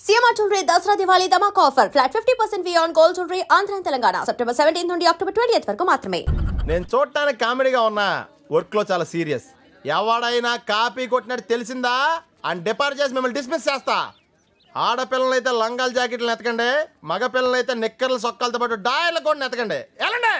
CMR jewellery Dasara Diwali Dhamaka offer flat 50% on gold jewellery Andhra Telangana September 17 నుండి October 20 వరకు మాత్రమే. నేను చూడటానికి కామెడీగా ఉన్నా, వర్క్ లో చాలా సీరియస్. ఎవడైనా కాపీ కొట్టినట్టు తెలిసిందా అని డిపార్ట్ చేసి మిమ్మల్ని డిస్మిస్ చేస్తా. ఆడపిల్లలైతే లంగాల జాకెట్లు ఎతకండి, మగ పిల్లలైతే నిక్కర్ల సొక్కలతో పాటు డాయర్లు కూడా ఎతకండి. వెళ్ళండి.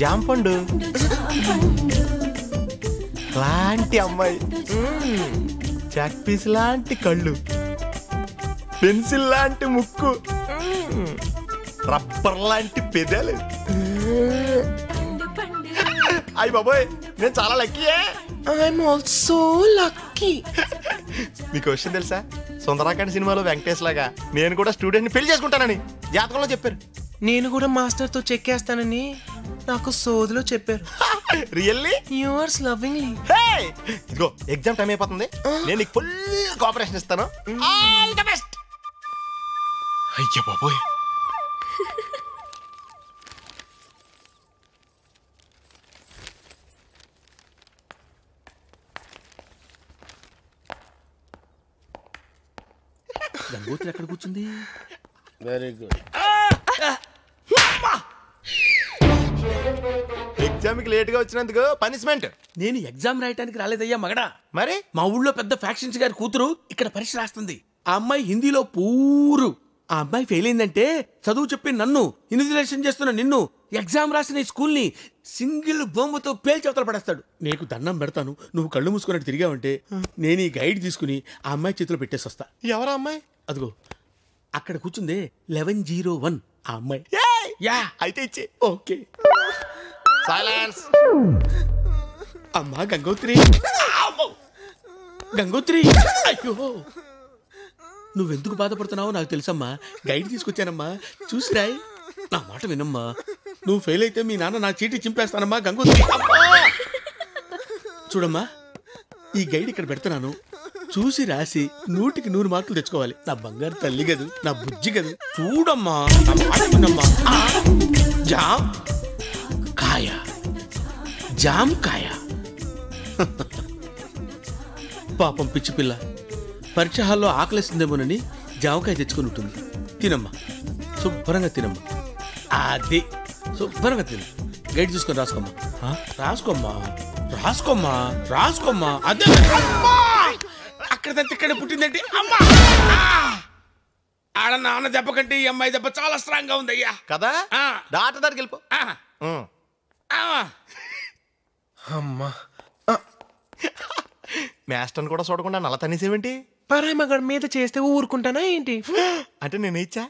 జాంపండు లాంటి అమ్మాయి, చాక్ పీస్ లాంటి కళ్ళు, పెన్సిల్ లాంటి ముక్కు, రబ్బర్ లాంటి పెదాలు. అయ్య బాబోయ్, నేను చాలా లక్కీయే. I'm also lucky. మీకు విషయం తెలుసా, సుందరాకాండ్ సినిమాలో వెంకటేష్ లాగా నేను కూడా స్టూడెంట్ ని పెళ్లి చేసుకుంటానని జాతకంలో చెప్పారు. నేను కూడా మాస్టర్ తో చెక్కేస్తానని నాకు సోదిలో చెప్పారు. రియల్లీ? యూఆర్స్ లవ్వింగ్లీ. ఇదిగో ఎగ్జామ్ టైం అయిపోతుంది, నేను నీకు ఫుల్ కోఆపరేషన్ ఇస్తాను. All the best. అయ్య బాబోయ్, గంగోత్రి ఎక్కడ కూర్చుంది? Very good. ఎగ్జామ్ కి లేట్ గా వచ్చినందుకు పనిష్మెంట్. నేను ఎగ్జామ్ రాయటానికి రాలేదయ్యా మగడా. మరి మా ఊళ్ళో పెద్ద ఫ్యాక్షన్స్ గారి కూతురు ఇక్కడ పరీక్ష రాస్తుంది. ఆ అమ్మాయి హిందీలో పూరు. ఆ అమ్మాయి ఫెయిల్ అయిందంటే చదువు చెప్పి నన్ను ఇన్విజిలేషన్ చేస్తున్న నిన్ను, ఎగ్జామ్ రాసిన ఈ స్కూల్ ని సింగిల్ బొమ్మతో పేల్చవతలు పడేస్తాడు. నీకు దండం పెడతాను, నువ్వు కళ్ళు మూసుకున్నట్టు తిరిగావంటే నేను ఈ గైడ్ తీసుకుని ఆ అమ్మాయి చేతిలో పెట్టేసి వస్తా. ఎవరా అమ్మాయి? అదిగో అక్కడ కూర్చుందే 1101 ఆ అమ్మాయి. యా అయితే ఇచ్చి. ఓకే. సైలెన్స్. అమ్మా గంగోత్రి, గంగోత్రి. అయ్యో, నువ్వెందుకు బాధపడుతున్నావో నాకు తెలుసమ్మా. గైడ్ తీసుకొచ్చానమ్మా, చూసిరాయ్. నా మాట వినమ్మా. నువ్వు ఫెయిల్ అయితే మీ నాన్న నా చీటీ చింపేస్తానమ్మా. గంగోత్రి చూడమ్మా, ఈ గైడ్ ఇక్కడ పెడుతున్నాను, చూసి రాసి 100కి 100 మార్కులు తెచ్చుకోవాలి. నా బంగారు తల్లి గదు, నా బుజ్జి గదు. చూడమ్మా, నా మాట వినమ్మా. జామ్ కాయ, జామ్ కాయ. పాపం పిచ్చి పిల్ల పరీక్ష హాల్లో ఆకలిస్తుందేమోనని జామకాయ తెచ్చుకొని ఉంటుంది. తినమ్మా, శుభ్రంగా తినమ్మా. అది శుభ్రంగా తిను. గైడ్ చూసుకొని రాసుకోమ్మా. రాసుకోమ్మా, రాసుకోమ్మా, రాసుకోమ్మా. అదే అక్కడంతా ఇక్కడ పుట్టిందంటే అమ్మా. ఆడ నాన్న దెబ్బ కంటే ఈ అమ్మాయి దెబ్బ చాలా స్ట్రాంగ్ గా ఉంది అయ్యా. కదా, డాక్టర్ దగ్గరికి వెళ్ళిపో. అమ్మా, మాస్టర్ని కూడా చూడకుండా నల్ల తనేసేవేంటి? పరాయి మగాడి మీద చేస్తే ఊరుకుంటానా ఏంటి? అంటే నేను ఇచ్చా.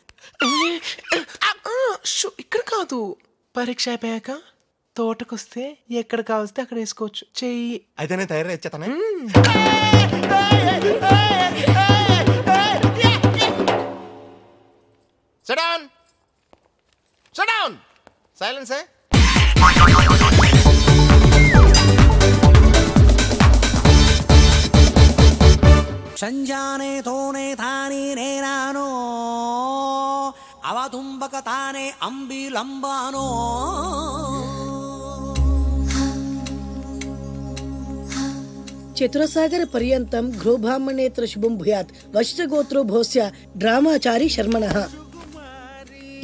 ఇక్కడ కాదు, పరీక్ష అయిపోయాక తోటకొస్తే ఎక్కడ కావస్తే అక్కడ వేసుకోవచ్చు. చెయ్యి. అయితే నేను తయారు ఇచ్చేతానే. Sit down. Sit down. Silence, eh? ಸಂಜಾನೆ ತೋನೆ ತಾನಿ ನೇನಾನೋ ಅವತುಂಬಕ ತಾನೆ ಅಂಬಿಲಂಬಾನೋ చతురసాగర పర్యంతం ఘ్రోబ్రాహ్మణేత్ర శుభం భూయాత్ వశిష్ఠగోత్రో భోస్య డ్రామాచారి శర్మణః.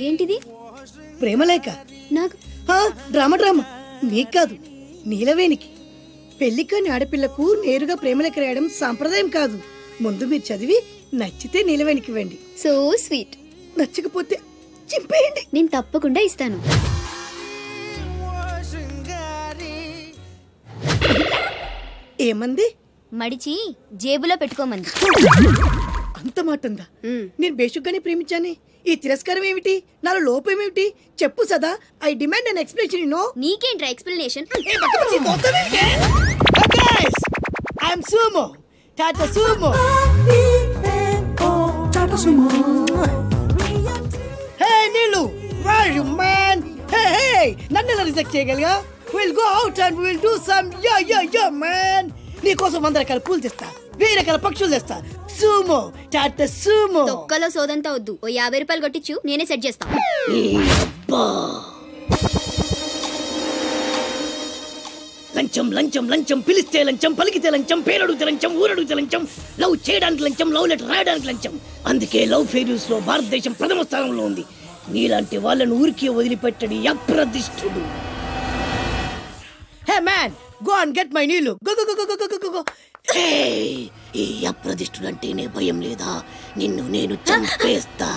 ఏంటిది? ప్రేమలేఖ. నాకు డ్రామా మీకు కాదు, నీలవేణికి. పెళ్లికాని ఆడపిల్లకు నేరుగా ప్రేమలేఖ రాయడం సాంప్రదాయం కాదు. ముందు మీరు చదివి నచ్చితే నీలవేణికి ఇవ్వండి. So sweet. నచ్చకపోతే చింపేయండి. నేను తప్పకుండా ఇస్తాను. ఏమంది? మడిచి జేబులో పెట్టుకోమంది. అంత మాటందా? నేను బేషుగ్గానే ప్రేమించానే. ఈ తిరస్కారం ఏమిటి? నాలో లోపం ఏమిటి? చెప్పు Sada. I demand an explanation. No. నీకేంట్రా explanation? I am Sumo. Tata Sumo. Hey Neelu, where are you man? Hey, నన్ను ఎలా రిజెక్ట్ చేయగలిగా? We'll go out and we'll do some yeah man. నీకోసం 100 రకాల పూలు తెస్తా, 1000 రకాల పక్షులు తెస్తా. Sumo, Tata Sumo. తొక్కలో సోదంతా వద్దు, ఓ 50 రూపాయలు కొట్టించు, నేనే సెట్ చేస్తా. లంచం లంచం లంచం, పిలిస్తే లంచం, పలికితే లంచం, పేరడుగుతే లంచం, ఊరడుగుతే లంచం, లవ్ చేయడానికి లంచం, లవ్ లెటర్ రాయడానికి లంచం. అందుకే లవ్ ఫెయిల్యూర్స్ లో భారతదేశం ప్రథమ స్థానంలో ఉంది. నీలాంటి వాళ్ళను ఊరికి వదిలిపెట్టడి అప్రదిష్టుడు. Hey man, go and get my నీళ్ళు. Go go go go go go go. ఈ అప్రదిష్టుడు అంటేనే భయం లేదా? నిన్ను నేను చంపేస్తా.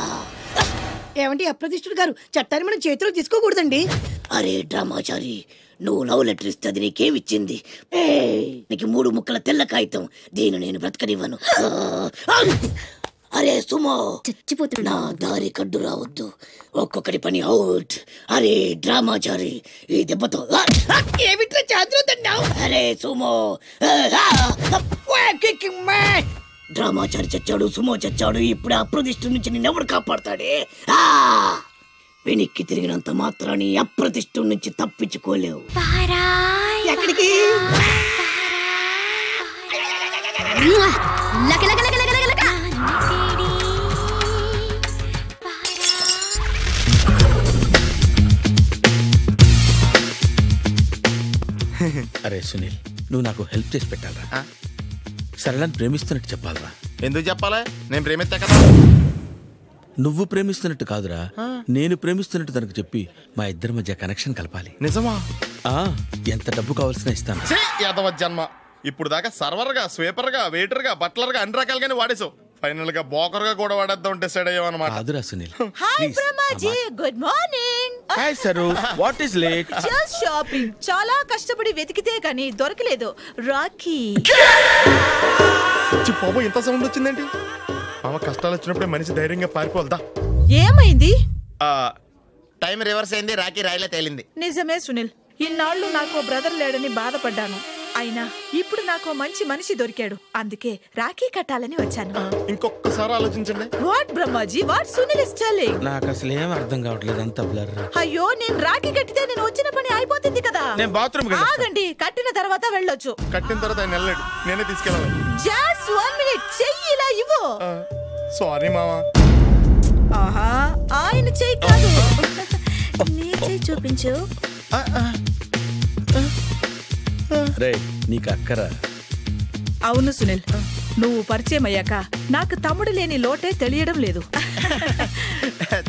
ఏమండి అప్రదిష్టుడు గారు, చట్టాన్ని మనం చేతిలో తీసుకోకూడదండి. అరే డ్రామాచారి, నువ్వు లవ్ లెటర్ ఇస్తే అది నీకేమిచ్చింది? నీకు 3 ముక్కల తెల్ల కాగితం. దీన్ని నేను బ్రతకనివ్వను. అరే సుమో, చచ్చిపోతున్నా. నా దారి కడ్డు రావద్దు, ఒక్కొక్కటి పని అవుట్. అరే డ్రామాచారి, ఈ దెబ్బతో ఏమిట్రా చాదురుతున్నావు? అరే సుమో, డ్రామాచారి చచ్చాడు, సుమో చచ్చాడు. ఇప్పుడు అప్రతిష్ఠ నుంచి నిన్నెవడు కాపాడతాడే? వెనక్కి తిరిగినంత మాత్రాన్ని అప్రతిష్ఠ నుంచి తప్పించుకోలేవు. ఎక్కడికి? అరే సునీల్, నువ్వు నాకు హెల్ప్ చేసి పెట్టాలరా. సరళని ప్రేమిస్తున్నట్టు చెప్పాలరా. ఎందుకు చెప్పాలి? నేను ప్రేమిస్తా కదా. నువ్వు ప్రేమిస్తున్నట్టు కాదురా, నేను ప్రేమిస్తున్నట్టు తనకు చెప్పి మా ఇద్దరి మధ్య కనెక్షన్ కలపాలి. నిజమా? ఎంత డబ్బు కావాల్సిన ఇస్తాను. యాదవ జన్మ. ఇప్పుడు దాకా సర్వర్ గా, స్వీపర్ గా, వెయిటర్ గా, బట్లర్ గా అన్ని రకాలుగానే వాడేసావు. ఫైనల్ గా బోకర్ గా కూడా వాడేద్దాం డిసైడ్ అయ్యామన్నమాట. కాదురా Sunil. Hi Brahmaji, good morning. Hi sir, what is late? Just shopping. చాలా కష్టపడి వెతికితే కానీ దొరకలేదు. రాఖీ. పాప ఇంత సౌండ్ వచ్చిందేంటి? మామ కష్టాలు వచ్చినప్పుడే మనిషి ధైర్యంగా పారిపోదా. ఏమైంది? టైం రివర్స్ అయింది, రాఖీ రాయిలా తేలింది. నిజమే సునీల్, ఇన్నాళ్ళు నాకు బ్రదర్ లేడని బాధపడ్డాను. అయినా ఇప్పుడు నాకు మంచి మనిషి దొరికాడు. అందుకే రాఖీ కట్టాలని వచ్చాను. ఇంకొకసారి ఆలోచించండి. What Brahmaji, what Sunil is telling? నాకు అసలు ఏం అర్థం కావట్లేదు, అంత బ్లర్. అయ్యో, నేను రాఖీ కట్టితే నేను వచ్చిన పని అయిపోతుంది కదా. నేను బాత్రూమ్ ఆగండి, కట్టిన తర్వాత వెళ్ళొచ్చు. కట్టిన తర్వాత ఆయన వెళ్ళాడు, నేనే తీసుకెళ్ళాలి. జస్ట్ 1 మినిట్, చెయ్యి ఇలా ఇవ్వు. సారీ మామా. ఆహా, ఆయన చెయ్యి కాదు, నీ చెయ్యి చూపించు. రే, నీకు అక్కరా? అవును సునీల్, నువ్వు పరిచయం అయ్యాక నాకు తమ్ముడు లేని లోటే తెలియడం లేదు.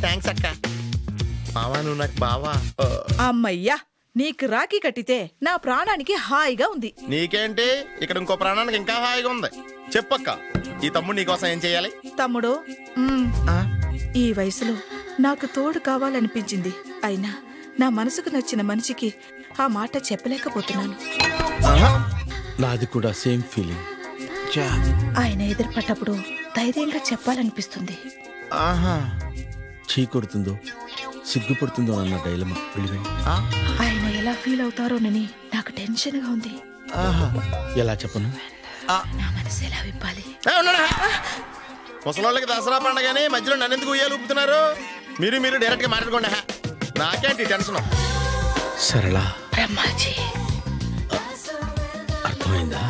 థ్యాంక్స్ అక్క. మావా, నువ్వు నాకు బావా. అమ్మయ్యా, నీకు రాఖీ కట్టితే నా ప్రాణానికి హాయిగా ఉంది. నీకేంటి, ఇక్కడ ఇంకో ప్రాణానికి ఇంకా హాయిగా ఉంది. చెప్పక్క, ఈ తమ్ముడు నీకోసం ఏం చెయ్యాలి? తమ్ముడు, ఈ వయసులో నాకు తోడు కావాలనిపించింది. అయినా నా మనసుకు నచ్చిన మనిషికి ఆ మాట చెప్పలేకపోతున్నాను. నాది కూడా సేమ్ ఫీలింగ్. ఆయన ఎదురుపడ్డప్పుడు ధైర్యంగా చెప్పాలనిపిస్తుంది. చీ కొడుతుందో సిగ్గుపడుతుందో అన్న డైలమా. ఆయన ఎలా ఫీల్ అవుతారోనని నాకు టెన్షన్ గా ఉంది. ఎలా చెప్పను? నా మనసు ఎలా విప్పాలి? ముసలోళ్ళకి దసరా పండగని మధ్యలో నన్ను ఎందుకు ఉయ్యాలు ఊపుతున్నారు? మీరు డైరెక్ట్ గా మాట్లాడుకోండి. నాకేంటి టెన్షన్? సరళ, బ్రహ్మాజీ, అర్థమైందా?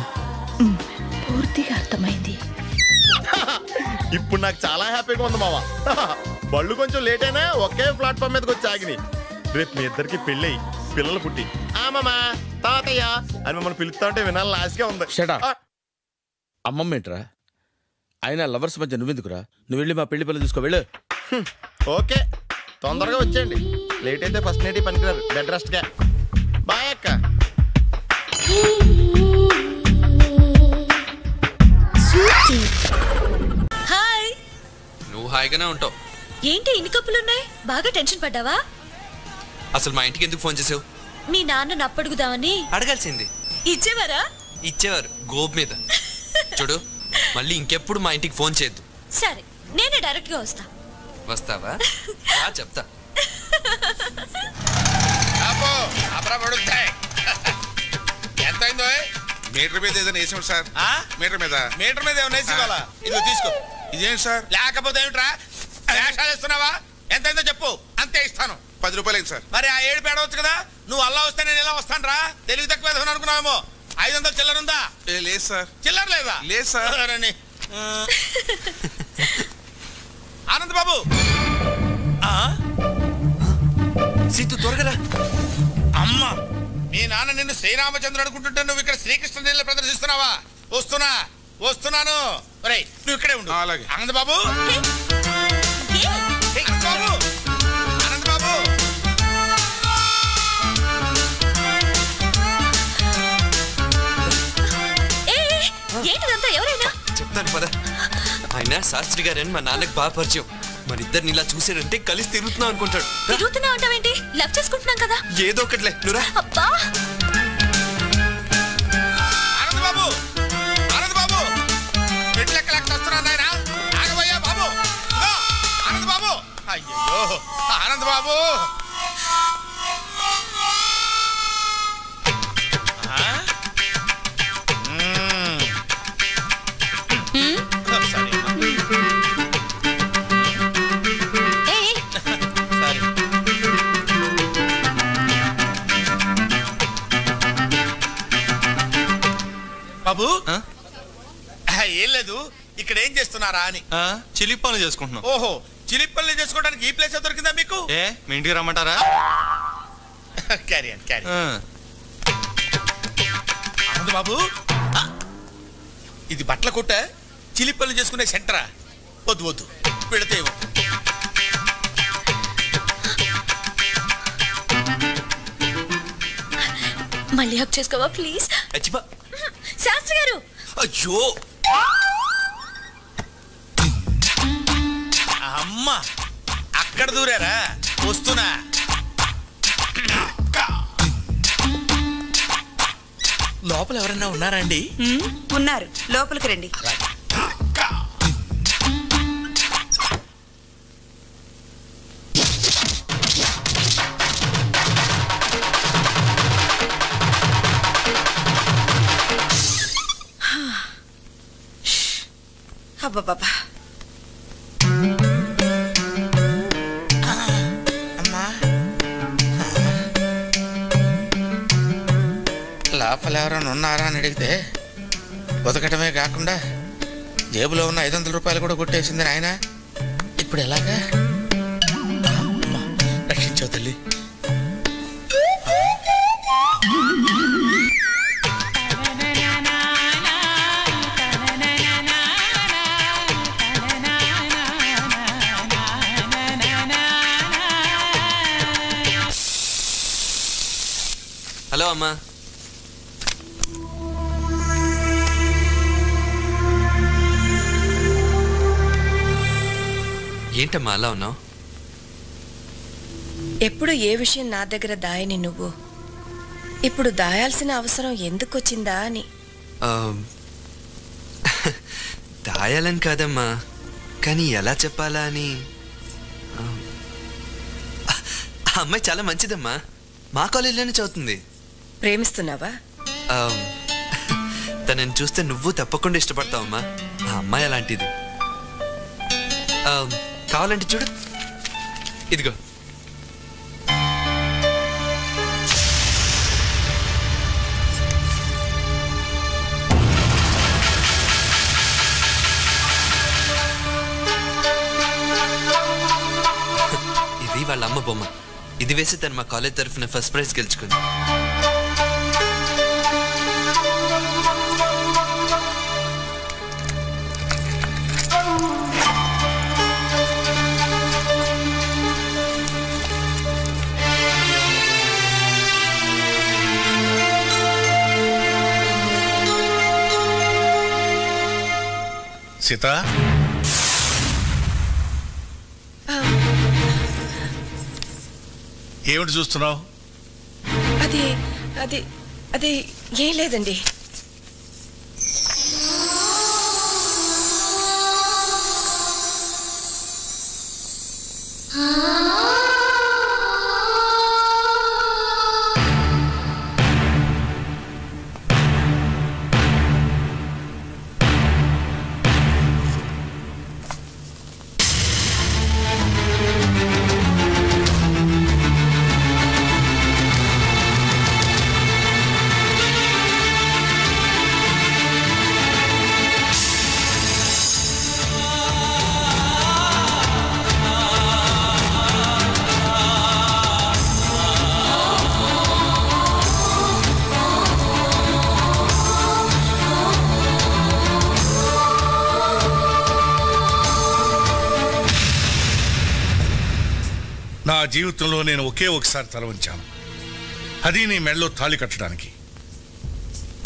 పూర్తిగా అర్థమైంది. ఇప్పుడు నాకు చాలా హ్యాపీగా ఉంది మావా. బళ్ళు కొంచెం లేట్ అయినా ఒకే ప్లాట్ఫామ్ మీదకి వచ్చి ఆగినాయి. రేపు మీ ఇద్దరికి పెళ్ళి పిల్లలు పుట్టి మామా తాతయ్య అని మమ్మల్ని పిలుస్తా ఉంటే వినాలని ఆశగా ఉంది. అమ్మమ్మ ఏంట్రా? అయినా లవర్స్ మధ్య నువ్వెందుకురా? నువ్వు వెళ్ళి మా పెళ్లి పిల్లలు చూసుకో, వెళ్ళు. ఓకే, తొందరగా వచ్చేయండి. లేట్ అయితే ఫస్ట్ నైట్ పనికిరారు. బెడ్ రెస్ట్ గా. బాయ్ అక్క. హాయ్. నువ్వు హాయిగానే ఉంటావు. ఏంటి ఇన్ని కప్పులున్నాయి? బాగా టెన్షన్ పడ్డావా? అసలు మా ఇంటికి ఎందుకు ఫోన్ చేసావు? మీ నాన్న అప్పడుగుదామని. అడగాల్సింది. ఇచ్చేవారా? ఇచ్చేవారు, గోబ్ మీద. చూడు, మళ్ళీ ఇంకెప్పుడు మా ఇంటికి ఫోన్ చేయొద్దు. సరే, నేనే డైరెక్ట్ గా వస్తా. వస్తావా? చెప్తా. మీటర్ మీద ఏదైనా వేసాడు సార్. మీటర్ మీద ఏమైనా వేసి ఇవ్వాలా? ఇదిగో తీసుకో. ఇదేంటి సార్? లేకపోతే ఏమిట్రా వేషాలు ఇస్తున్నావా? ఎంతైందో చెప్పు, అంతే ఇస్తాను. 10 రూపాయలు సార్. మరి ఆ 7 పేడవచ్చు కదా. నువ్వు అలా వస్తే నేను ఎలా వస్తాను రా? తెలివి తక్కువ వేద్దామని అనుకున్నావేమో. 500 చిల్లర ఉందా? లేదు సార్. చిల్లర లేదా? లేదు సార్. ఆనంద్ బాబు సీతు త్వరగా. అమ్మ, మీ నాన్న నిన్ను శ్రీరామచంద్రుడు అనుకుంటుంటే నువ్వు ఇక్కడ శ్రీకృష్ణ నీళ్ళ ప్రదర్శిస్తున్నావా? వస్తున్నాను. ఒరేయ్, నువ్వు ఇక్కడే ఉండు. అలాగే. ఆనంద్ బాబు, ఆనంద్ బాబు, ఏంటిదంతా? ఎవరైనా చెప్తాను పద. ఆయన శాస్త్రి గారని మా నాన్నకు బాగా పరిచయం. మరి ఇద్దరిని ఇలా చూసాడంటే కలిసి తిరుగుతున్నాం అనుకుంటాడు. తిరుగుతున్నావు అంటావేంటి? లవ్ చేసుకుంటున్నాం కదా. ఏదో ఒకటిలే నువ్వురా. అబ్బా, ఆనంద్ బాబు మెట్లెక్కలేక వస్తున్నాను నాయన. ఆగబోయా బాబు. ఆనంద్ బాబు, అయ్యో ఆనంద్ బాబు. బాబు, ఏం లేదు, ఇక్కడ ఏం చేస్తున్నారా అని. చిలిపి పనులు చేసుకుంటున్నాం. ఓహో, చిలిపి పనులు చేసుకోవడానికి ఈ ప్లేస్ దొరికిందా మీకు? మీ ఇంటికి రమ్మంటారా? క్యారీ ఆనంద్ బాబు, ఇది బట్టల కొట్ట, చిలిపి పనులు చేసుకునే సెంటరా? వద్దు పెడితే మళ్ళీ హక్ చేసుకోవా ప్లీజ్? శాస్త్రి గారు. అయ్యో అమ్మ, అక్కడ దూరారా? వస్తున్నా. లోపల ఎవరన్నా ఉన్నారా అండి? ఉన్నారు, లోపలికి రండి. అబ్బా, లోపల ఎవరైనా ఉన్నారా అని అడిగితే బతకటమే కాకుండా జేబులో ఉన్న 500 రూపాయలు కూడా కొట్టేసింది నాయన. ఇప్పుడు ఎలాగా? రక్షించావు తల్లి. హలో అమ్మా. ఏంటమ్మా అలా ఉన్నావు? ఎప్పుడు ఏ విషయం నా దగ్గర దాయని నువ్వు ఇప్పుడు దాయాల్సిన అవసరం ఎందుకు వచ్చిందా అని. దాయాలని కాదమ్మా, కానీ ఎలా చెప్పాలా అని. ఆ అమ్మాయి చాలా మంచిదమ్మా, మా కాలేజీలోనే చదువుతుంది. ప్రేమిస్తున్నావా? తనని చూస్తే నువ్వు తప్పకుండా ఇష్టపడతావమ్మా. ఆ అమ్మాయి అలాంటిది. కావాలంటే చూడు, ఇదిగో. ఇది వాళ్ళ అమ్మ బొమ్మ. ఇది వేసి తను మా కాలేజ్ తరఫున ఫస్ట్ ప్రైజ్ గెలుచుకుంది. సీత, ఏమిటి చూస్తున్నావు? అది ఏం లేదండి. నా జీవితంలో నేను ఒకే ఒకసారి తల వంచాను, అది నీ మెడలో తాళి కట్టడానికి.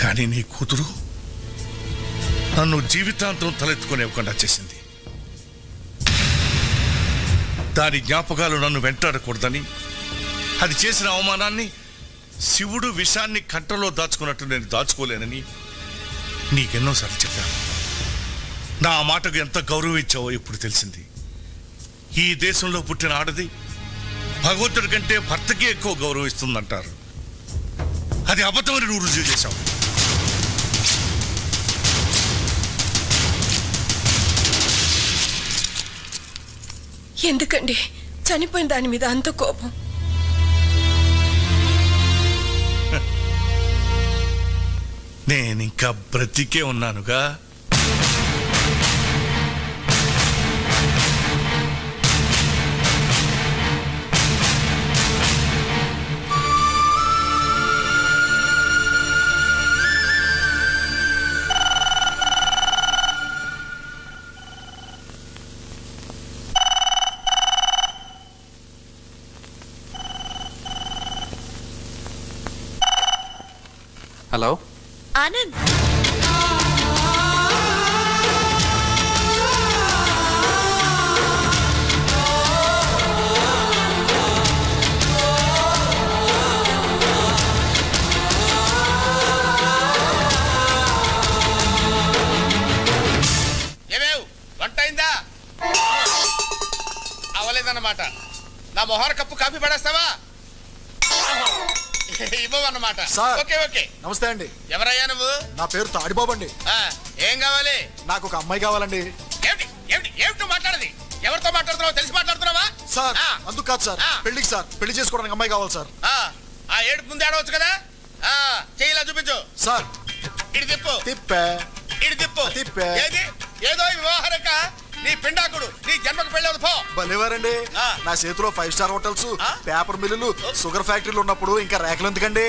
కానీ నీ కూతురు నన్ను జీవితాంతం తలెత్తుకునేవ్వకుండా చేసింది. దాని జ్ఞాపకాలు నన్ను వెంటాడకూడదని, అది చేసిన అవమానాన్ని శివుడు విషాన్ని కంటలో దాచుకున్నట్టు నేను దాచుకోలేనని నీకెన్నోసార్లు చెప్పాను. నా మాటకు ఎంత గౌరవం ఇచ్చావో ఇప్పుడు తెలిసింది. ఈ దేశంలో పుట్టిన ఆడది భగవంతుడి కంటే భర్తకి ఎక్కువ గౌరవం ఇస్తుందంటారు. అది అబద్ధమని నువ్వు రుజువు చేశావు. ఎందుకండి చనిపోయిన దాని మీద అంత కోపం? నేనింకా బ్రతికే ఉన్నానుగా. హలో ఆనంద్, ఏమేవ్ వంట అయిందా? అవలేదన్నమాట. నా మొహర కప్పు కాఫీ పడేస్తావా? ఇవ్వవన్నమాట. Okay okay. నమస్తే అండి. ఎవరయ్యా నువ్వు? నా పేరు తాడిబాబు అండి. ఏం కావాలి? నాకు ఒక అమ్మాయి కావాలండి. ఏమిటి ఏమిటి ఏమిటి మాట్లాడది? ఎవరితో మాట్లాడుతున్నావు? తెలిసి మాట్లాడుతున్నావా? సార్ అందుకు కాదు సార్, పెళ్లికి సార్, పెళ్లి చేసుకోవడానికి అమ్మాయి కావాలి సార్. ఆ ఏడుపు ముందు ఆడవచ్చు కదా. చెయ్యిలా చూపించు సార్. ఇడి తిప్పు. తిప్పే. ఇడి తిప్పు. తిప్పే. ఏది ఏదో వివాహరక నీ పిండాకుడు నీ జన్మకు పెళ్ళవదు పో. భలేవారండి. నా చేతిలో 5 స్టార్ హోటల్స్, పేపర్ మిల్లులు, షుగర్ ఫ్యాక్టరీలు ఉన్నప్పుడు ఇంకా రేఖలు ఎందుకండి?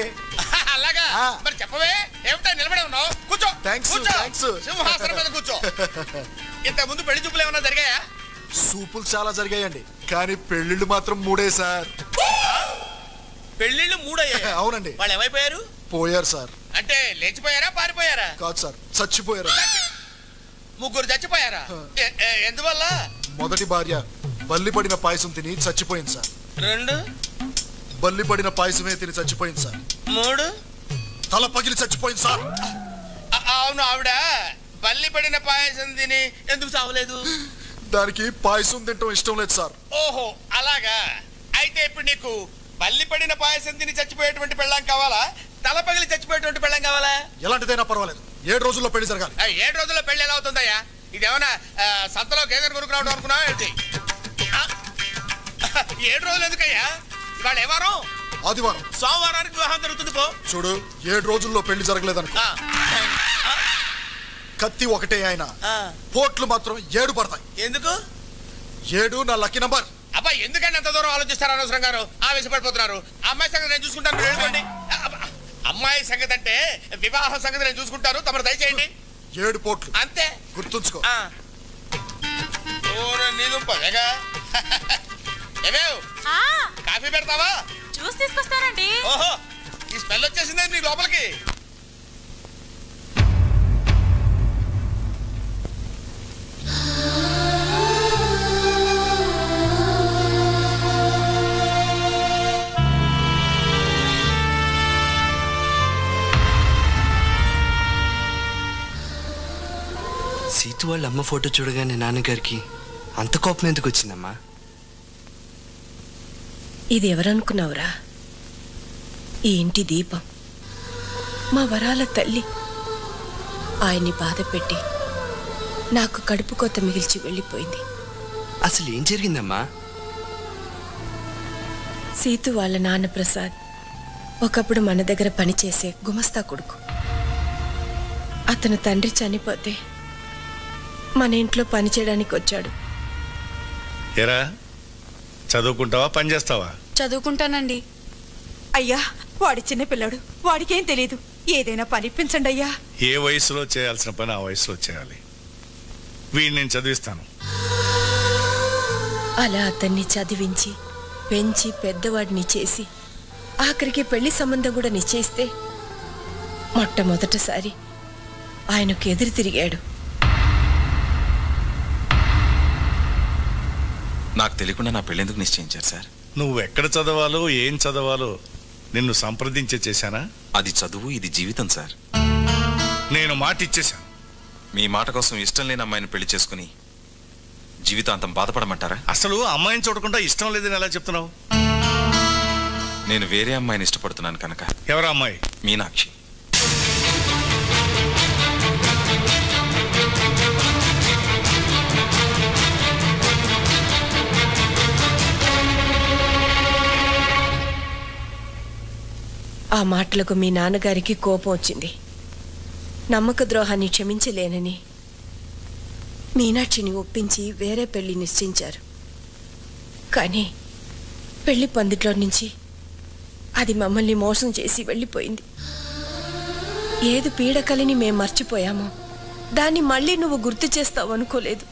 అలాగా మరి చెప్పవే. ఏమిటా నిలబడి ఉన్నావు? కూర్చో. థాంక్స్. సింహాసనం మీద కూర్చో. ఇంత ముందు పెళ్లి చూపులు ఏమన్నా జరిగాయా? సూపులు చాలా జరిగాయండి, కానీ పెళ్లిళ్ళు మాత్రం 3 సార్. పెళ్లిళ్ళు 3 అయ్యాయి? అవునండి. వాళ్ళు ఏమైపోయారు? పోయారు సార్. అంటే లేచిపోయారా పారిపోయారా? కాదు సార్, చచ్చిపోయారు. 3 చచ్చిపోయారా? ఎందువల్ల? మొదటి భార్య బల్లి పడిన పాయసం తిని చచ్చిపోయింది సార్. 2 బల్లి పడిన పాయసమే తిని చచ్చిపోయింది సార్. 3 తల పగిలి చచ్చిపోయింది సార్. అవును, ఆవిడ బల్లి పడిన పాయసం తిని ఎందుకు చావలేదు? దానికి పాయసం తింటం ఇష్టం లేదు సార్. ఓహో అలాగా. అయితే ఇప్పుడు నీకు బల్లి పడిన పాయసం తిని చచ్చిపోయేటువంటి పెళ్ళాం కావాలా, తల పగిలి చచ్చిపోయేటువంటి పెళ్ళాం కావాలా? ఎలాంటిదైనా పర్వాలేదు, 7 రోజుల్లో పెళ్లి జరగాలి. 7 రోజుల్లో పెళ్లి ఎలా అవుతుందయ్యా? ఇదేమన్నా సంతలో గేదెను కొనుక్కురావడం అనుకున్నావా ఏంటి? 7 రోజులు ఎందుకయ్యా? ఇవాళ ఏ వారం? ఆదివారం. సోమవారానికి వివాహం జరుగుతుంది పో. చూడు, 7 రోజుల్లో పెళ్లి జరగలేదనుకో, కత్తి ఒకటే ఆయన, పోట్లు మాత్రం 7 పడతాయి. ఎందుకు? 7 నా లక్కీ నంబర్. అబ్బా ఎందుకంటే అంత దూరం ఆలోచిస్తారు? అనవసరంగా ఆవేశపడిపోతున్నారు. అమ్మాయి సంగతి నేను చూసుకుంటాను, వెళ్ళిపోండి. అమ్మాయి సంగతి అంటే వివాహ సంగతి నేను చూసుకుంటాను, తమరు దయచేయండి. 7 పోట్లు అంతే, గుర్తుంచుకో. కాఫీ పెడతావా? జ్యూస్ తీసుకొస్తానండి. ఓహో, ఈ స్మెల్ వచ్చేసిందే నీ లోపలికి. సీతు వాళ్ళ అమ్మ ఫోటో చూడగానే నాన్నగారికి అంత కోపం ఎందుకు వచ్చిందమ్మా? ఇది ఎవరనుకున్నావురా? ఈ ఇంటి దీపం, మా వరాల తల్లి. ఆయన్ని బాధ పెట్టి నాకు కడుపు కోత మిగిల్చి వెళ్ళిపోయింది. అసలు ఏం జరిగిందమ్మా? సీతు వాళ్ళ నాన్న ప్రసాద్ ఒకప్పుడు మన దగ్గర పనిచేసే గుమస్తా కొడుకు. అతను తండ్రి చనిపోతే మన ఇంట్లో పని చేయడానికి వచ్చాడు. ఏరా, చదువుకుంటావా పని చేస్తావా? చదువుకుంటానండి. అయ్యా, వాడి చిన్న పిల్లాడు, వాడికేం తెలీదు. ఏదైనా పనిపించండి అయ్యా. ఏ వయసులో చేయాల్సిన పని ఆ వయసులో చేయాలి. వీడిని నేను చదివిస్తాను. అలా అతన్ని చదివించి పెంచి పెద్దవాడిని చేసి ఆఖరికి పెళ్లి సంబంధం కూడా నిశ్చయిస్తే మొట్టమొదటిసారి ఆయనకు ఎదురు తిరిగాడు. నాకు తెలియకుండా నా పెళ్ళెందుకు నిశ్చయించారు సార్? నువ్వు ఎక్కడ చదవాలో ఏం చదవాలో నిన్ను సంప్రదించే చేశానా? అది చదువు, ఇది జీవితం సార్. నేను మాట ఇచ్చేశాను. మీ మాట కోసం ఇష్టం లేని అమ్మాయిని పెళ్లి చేసుకుని జీవితాంతం బాధపడమంటారా? అసలు అమ్మాయిని చూడకుండా ఇష్టం లేదని ఎలా చెప్తున్నావు? నేను వేరే అమ్మాయిని ఇష్టపడుతున్నాను కనుక. ఎవరా అమ్మాయి? మీనాక్షి. ఆ మాటలకు మీ నాన్నగారికి కోపం వచ్చింది. నమ్మక ద్రోహాన్ని క్షమించలేనని మీనాక్షిని ఒప్పించి వేరే పెళ్లి నిశ్చయించారు. కానీ పెళ్లి పందిట్లో నుంచి అది మమ్మల్ని మోసం చేసి వెళ్ళిపోయింది. ఏది పీడకలిని మేం మర్చిపోయామో దాన్ని మళ్ళీ నువ్వు గుర్తు చేస్తావు అనుకోలేదు.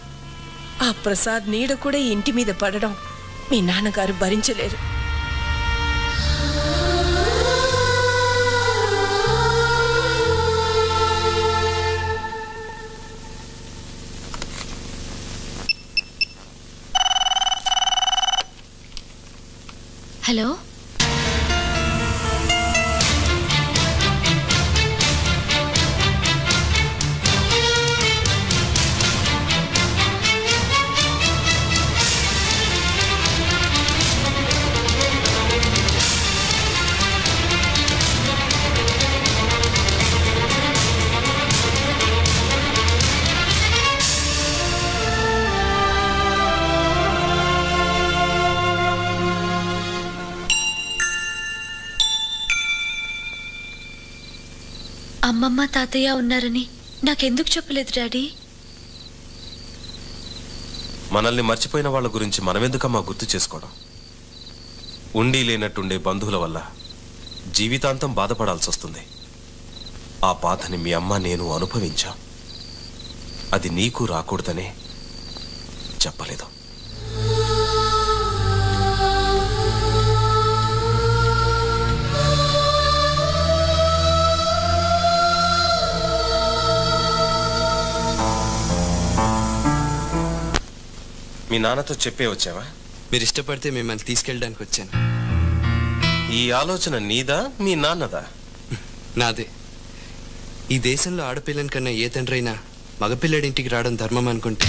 ఆ ప్రసాద్ నీడ కూడా ఈ ఇంటి మీద పడడం మీ నాన్నగారు భరించలేరు. హలో, అమ్మమ్మ తాతయ్య ఉన్నారని నాకెందుకు చెప్పలేదు డాడీ? మనల్ని మర్చిపోయిన వాళ్ళ గురించి మనమెందుకమ్మా గుర్తు చేసుకోవడం? ఉండి లేనట్టుండే బంధువుల వల్ల జీవితాంతం బాధపడాల్సి వస్తుంది. ఆ బాధని మీ అమ్మ నేను అనుభవించాం. అది నీకు రాకూడదనే చెప్పలేదు. మీ నాన్నతో చెప్పే వచ్చావా? మీరు ఇష్టపడితే మిమ్మల్ని తీసుకెళ్ళడానికి వచ్చాను. ఈ ఆలోచన నీదా మీ నాన్నదా? నాదే. ఈ దేశంలో ఆడపిల్లని కన్నా ఏ తండ్రైనా మగపిల్లడింటికి రావడం ధర్మం అనుకుంటే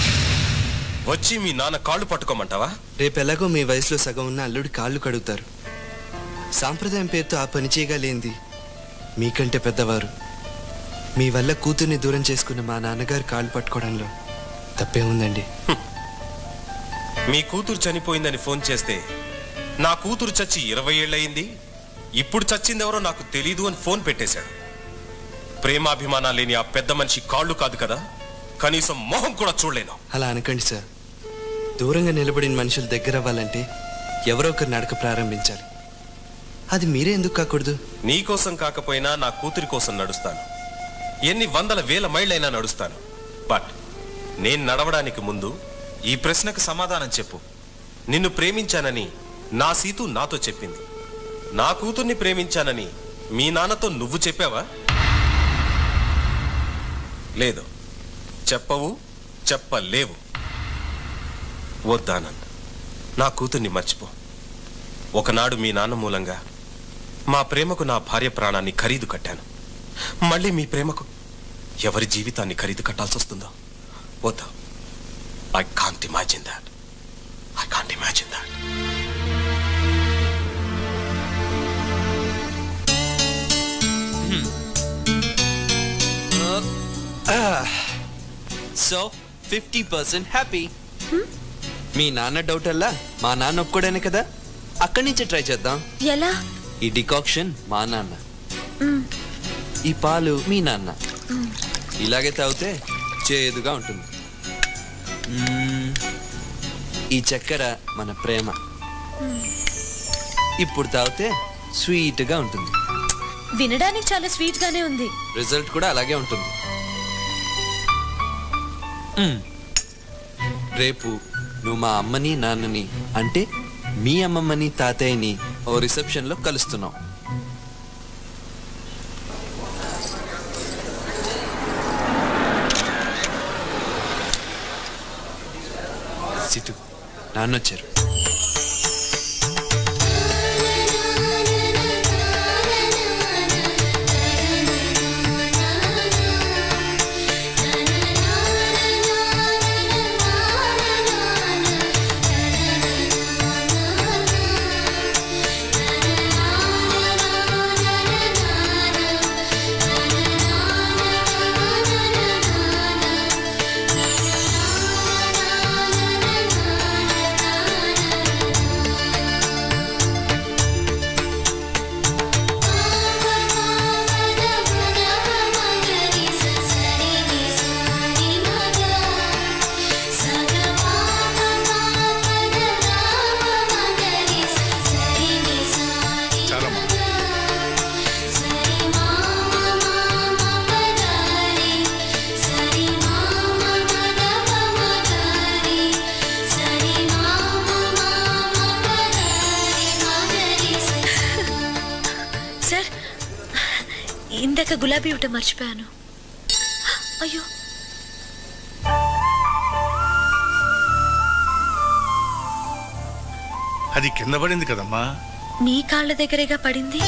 వచ్చి మీ నాన్న కాళ్ళు పట్టుకోమంటావా? రేపు ఎలాగో మీ వయసులో సగం ఉన్న అల్లుడి కాళ్ళు కడుగుతారు. సాంప్రదాయం పేరుతో ఆ పని చేయగా లేంది మీకంటే పెద్దవారు. మీ వల్ల కూతుర్ని దూరం చేసుకున్న మా నాన్నగారు కాళ్ళు పట్టుకోవడంలో తప్పే ఉందండి. మీ కూతురు చనిపోయిందని ఫోన్ చేస్తే నా కూతురు చచ్చి 20 ఏళ్ళయింది, ఇప్పుడు చచ్చిందెవరో నాకు తెలీదు అని ఫోన్ పెట్టేశాడు. ప్రేమాభిమానాలు లేని ఆ పెద్ద మనిషి కాళ్ళు కాదు కదా, కనీసం మొహం కూడా చూడలేను. అలా అనకండి సార్. దూరంగా నిలబడిన మనుషులు దగ్గర అవ్వాలంటే ఎవరో ఒకరు నడక ప్రారంభించాలి. అది మీరే ఎందుకు కాకూడదు? నీకోసం కాకపోయినా నా కూతురి కోసం నడుస్తాను. ఎన్ని వందల వేల మైళ్ళైనా నడుస్తాను. బట్ నేను నడవడానికి ముందు ఈ ప్రశ్నకు సమాధానం చెప్పు. నిన్ను ప్రేమించానని నా సీతు నాతో చెప్పింది. నా కూతుర్ని ప్రేమించానని మీ నాన్నతో నువ్వు చెప్పావా? లేదు, చెప్పవు, చెప్పలేవు. వద్దానంద్, నా కూతుర్ని మర్చిపో. ఒకనాడు మీ నాన్న మూలంగా మా ప్రేమకు నా భార్య ప్రాణాన్ని ఖరీదు కట్టాను. మళ్ళీ మీ ప్రేమకు ఎవరి జీవితాన్ని ఖరీదు కట్టాల్సి వస్తుందో వద్దా. I can't imagine that. I can't imagine that. So 50% happy. మీ నాన్న డౌట్ అల్లా మా నాన్న ఒప్పుకోడానే కదా. అక్కడి నుంచే ట్రై చేద్దాం. ఎలా? ఈ డికాక్షన్ మా నాన్న, ఈ పాలు మీ నాన్న. ఇలాగే తాగితే చేదుగా ఉంటుంది. ఈ చక్కెర మన ప్రేమ. ఇప్పుడు తాగితే స్వీట్గా ఉంటుంది. వినడానికి చాలా స్వీట్ గానే ఉంది. రిజల్ట్ కూడా అలాగే ఉంటుంది. రేపు నువ్వు మా అమ్మని నాన్నని అంటే మీ అమ్మమ్మని తాతయ్యని ఓ రిసెప్షన్లో కలుస్తున్నాం. సిటు నాన్నొచ్చారు. ఇందాక గులాబీ ఇవ్వటం మర్చిపోయాను. అయ్యో, అది కింద పడింది కదమ్మా. నీ కాళ్ళ దగ్గరేగా పడింది.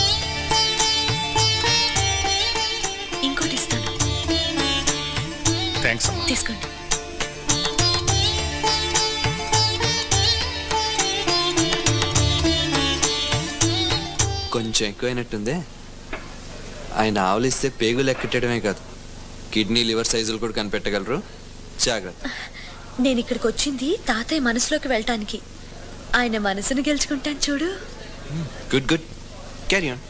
ఇంకోటి ఇస్తాను. థ్యాంక్స్ అమ్మా. తీసుకోండి. కొంచెం ఎక్కువైనట్టుందే. ఆయన ఆవలిస్తే పేగులు ఎక్కటమే కాదు, కిడ్నీ లివర్ సైజులు కూడా కనిపెట్టగలరు. జాగ్రత్త. నేను ఇక్కడికి వచ్చింది తాతయ్య మనసులోకి వెళ్ళటానికి. ఆయన మనసును గెలుచుకుంటాను చూడు. Good good. Carry on.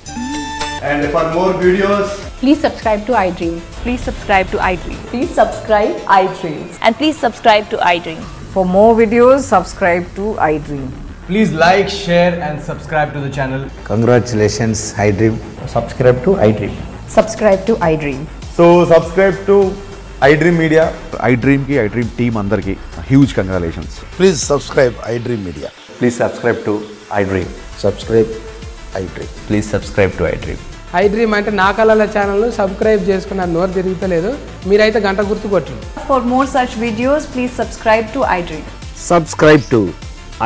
And for more videos, please subscribe to iDream. Please subscribe to iDream. Please subscribe iDream. And please subscribe to iDream. For more videos, subscribe to iDream. please like, share and subscribe to the channel. Congratulations, iDream. Subscribe to iDream. Subscribe to iDream. So subscribe to iDream Media. iDream ki iDream team andarki huge congratulations. Please subscribe iDream Media. Please subscribe to iDream. Subscribe iDream. Please subscribe to iDream. iDream అంటే నా కళల ఛానల్ను subscribe చేసుకున్న నోరు తిరుగుతలేదు. మీరైతే గంట గుర్తు కొట్టండి. For more such videos, please subscribe to iDream. Subscribe to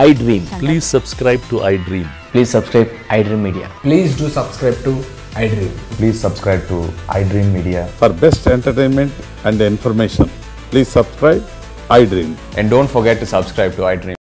iDream. Please subscribe to iDream. Please subscribe iDream Media. Please do subscribe to iDream. Please subscribe to iDream Media. For best entertainment and information, please subscribe iDream. And don't forget to subscribe to iDream.